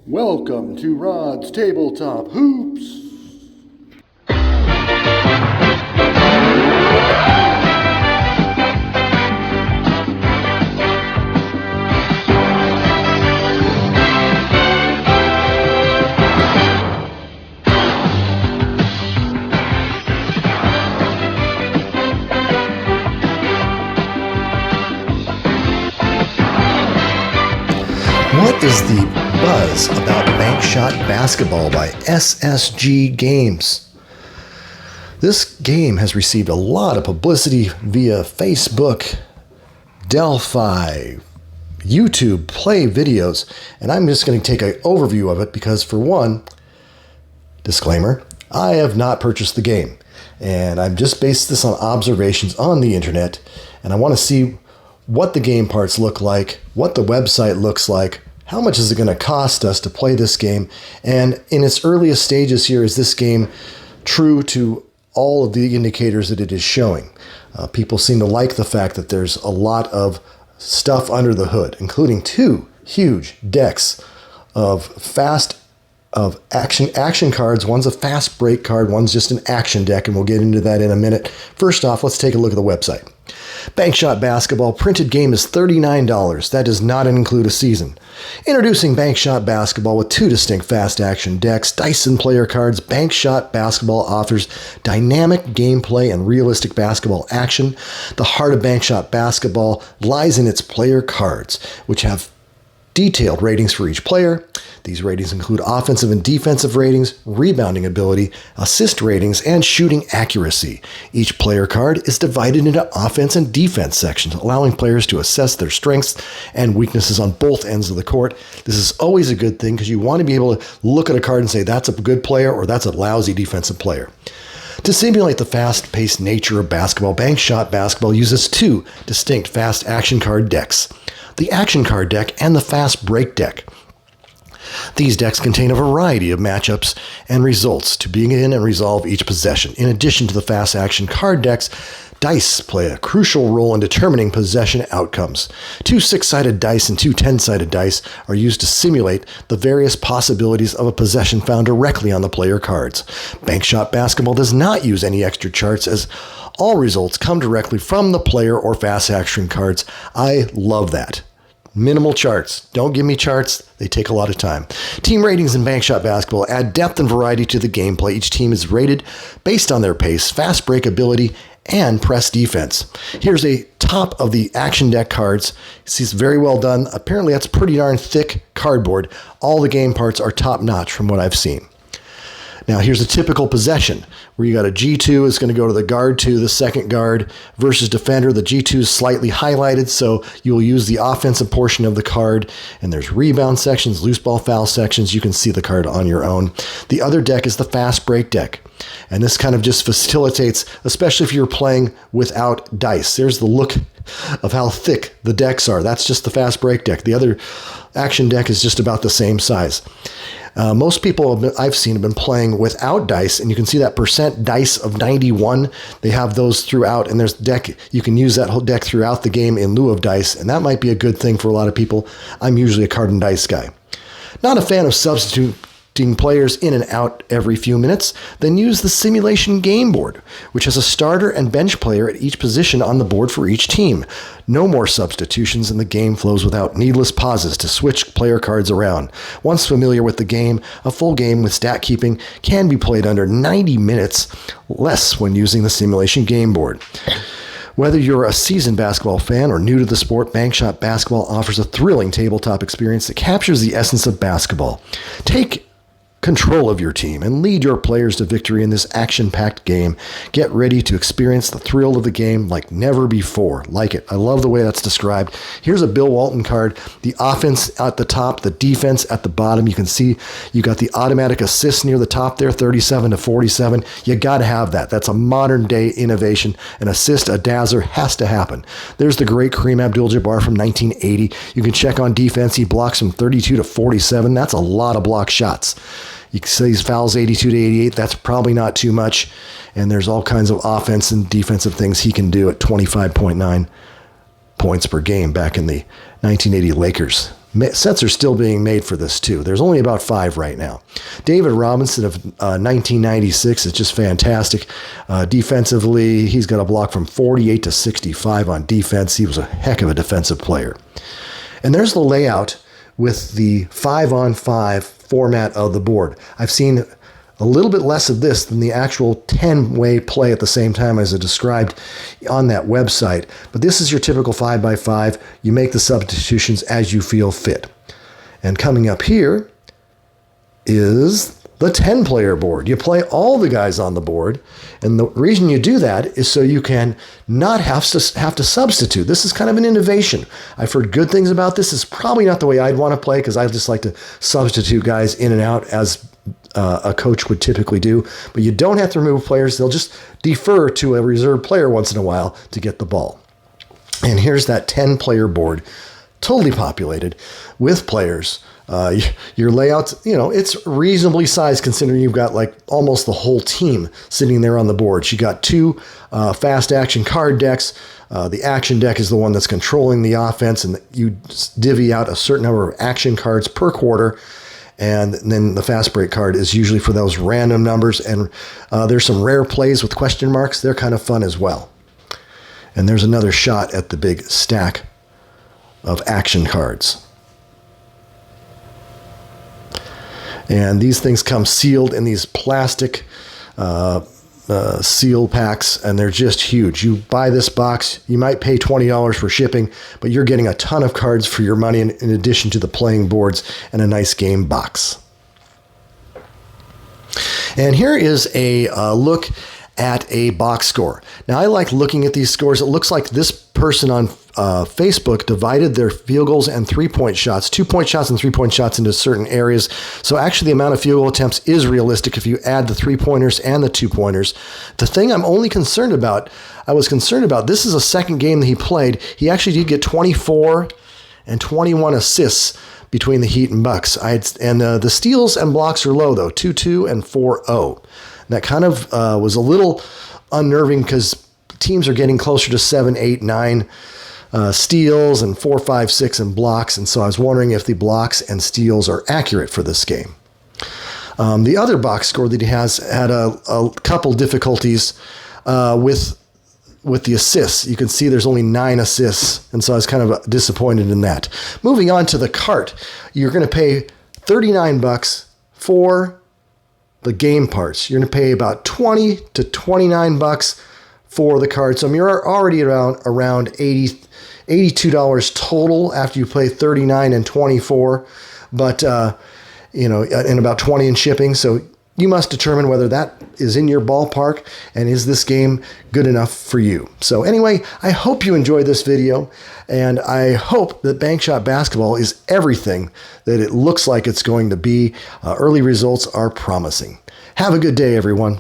Welcome to Rod's Tabletop Hoops. What is the buzz about Bank Shot Basketball by SSG Games? This game has received a lot of publicity via Facebook, Delphi, YouTube play videos, and I'm just going to take an overview of it because, for one, disclaimer, I have not purchased the game, and I've just based this on observations on the internet, and I want to see what the game parts look like, what the website looks like, how much is it going to cost us to play this game, and in its earliest stages here, is this game true to all of the indicators that it is showing? People seem to like the fact that there's a lot of stuff under the hood, including two huge decks of action cards. One's a fast break card, one's just an action deck, and we'll get into that in a minute. First off, let's take a look at the website. Bank Shot Basketball printed game is $39. That does not include a season. Introducing Bank Shot Basketball with two distinct fast action decks, dice and player cards, Bank Shot Basketball offers dynamic gameplay and realistic basketball action. The heart of Bank Shot Basketball lies in its player cards, which have detailed ratings for each player. These ratings include offensive and defensive ratings, rebounding ability, assist ratings, and shooting accuracy. Each player card is divided into offense and defense sections, allowing players to assess their strengths and weaknesses on both ends of the court. This is always a good thing because you want to be able to look at a card and say that's a good player or that's a lousy defensive player. To simulate the fast-paced nature of basketball, Bank Shot Basketball uses two distinct fast action card decks: the action card deck and the fast break deck. These decks contain a variety of matchups and results to begin and resolve each possession. In addition to the fast action card decks, dice play a crucial role in determining possession outcomes. Two 6-sided dice and two 10-sided dice are used to simulate the various possibilities of a possession found directly on the player cards. Bank Shot Basketball does not use any extra charts, as all results come directly from the player or fast action cards. I love that. Minimal charts. Don't give me charts. They take a lot of time. Team ratings in Bank Shot Basketball add depth and variety to the gameplay. Each team is rated based on their pace, fast break ability, and press defense. Here's a top of the action deck cards. See, it's very well done. Apparently, that's pretty darn thick cardboard. All the game parts are top notch from what I've seen. Now, here's a typical possession where you got a G2 is going to go to the guard 2, the second guard, versus defender. The G2 is slightly highlighted, so you'll use the offensive portion of the card. And there's rebound sections, loose ball foul sections. You can see the card on your own. The other deck is the fast break deck. And this kind of just facilitates, especially if you're playing without dice. There's the look of how thick the decks are. That's just the fast break deck. The other action deck is just about the same size. Most people I've seen have been playing without dice, and you can see that percent dice of 91. They have those throughout, and there's deck. You can use that whole deck throughout the game in lieu of dice, and that might be a good thing for a lot of people. I'm usually a card and dice guy. Not a fan of substituting players in and out every few minutes. Then use the simulation game board, which has a starter and bench player at each position on the board for each team. No more substitutions, and the game flows without needless pauses to switch player cards around. Once familiar with the game, a full game with stat keeping can be played under 90 minutes less when using the simulation game board. Whether you're a seasoned basketball fan or new to the sport, Bank Shot Basketball offers a thrilling tabletop experience that captures the essence of basketball. Take control of your team and lead your players to victory in this action-packed game. Get ready to experience the thrill of the game like never before. Like it. I love the way that's described. Here's a Bill Walton card. The offense at the top, the defense at the bottom. You can see you got the automatic assist near the top there, 37 to 47. You got to have that. That's a modern day innovation. An assist, a dazzler has to happen. There's the great Kareem Abdul-Jabbar from 1980. You can check on defense. He blocks from 32 to 47. That's a lot of block shots. You can say he's fouls 82 to 88. That's probably not too much. And there's all kinds of offense and defensive things he can do at 25.9 points per game back in the 1980 Lakers. Sets are still being made for this too. There's only about 5 right now. David Robinson of 1996 is just fantastic. Defensively, he's got a block from 48 to 65 on defense. He was a heck of a defensive player. And there's the layout with the 5-on-5 format of the board. I've seen a little bit less of this than the actual 10-way play at the same time as I described on that website. But this is your typical 5x5. You make the substitutions as you feel fit. And coming up here is the 10-player board. You play all the guys on the board. And the reason you do that is so you can not have to substitute. This is kind of an innovation. I've heard good things about this. It's probably not the way I'd want to play because I just like to substitute guys in and out as a coach would typically do. But you don't have to remove players. They'll just defer to a reserve player once in a while to get the ball. And here's that 10-player board, totally populated with players. Your layouts, it's reasonably sized considering you've got like almost the whole team sitting there on the board. You got 2 fast action card decks. The action deck is the one that's controlling the offense, and you divvy out a certain number of action cards per quarter. And then the fast break card is usually for those random numbers. And there's some rare plays with question marks. They're kind of fun as well. And there's another shot at the big stack of action cards. And these things come sealed in these plastic seal packs, and they're just huge. You buy this box, you might pay $20 for shipping, but you're getting a ton of cards for your money in addition to the playing boards and a nice game box. And here is a look at a box score. Now, I like looking at these scores. It looks like this person on Facebook divided their field goals and 3-point shots, 2-point shots and 3-point shots into certain areas. So actually the amount of field goal attempts is realistic if you add the 3-pointers and the 2-pointers. The thing I was concerned about, this is a second game that he played. He actually did get 24 and 21 assists between the Heat and Bucks. The steals and blocks are low though, 2-2 and 4-0. And that kind of was a little unnerving because teams are getting closer to 7, 8, 9 steals and 4, 5, 6 in blocks. And so I was wondering if the blocks and steals are accurate for this game. The other box score that he has had a couple difficulties with the assists. You can see there's only 9 assists. And so I was kind of disappointed in that. Moving on to the cart, you're going to pay $39 for the game parts. You're going to pay about $20 to $29 for the card. So you're already around $82 total after you play 39 and 24, but and about 20 in shipping. So you must determine whether that is in your ballpark and is this game good enough for you. So anyway, I hope you enjoyed this video, and I hope that Bankshot Basketball is everything that it looks like it's going to be. Early results are promising. Have a good day, everyone.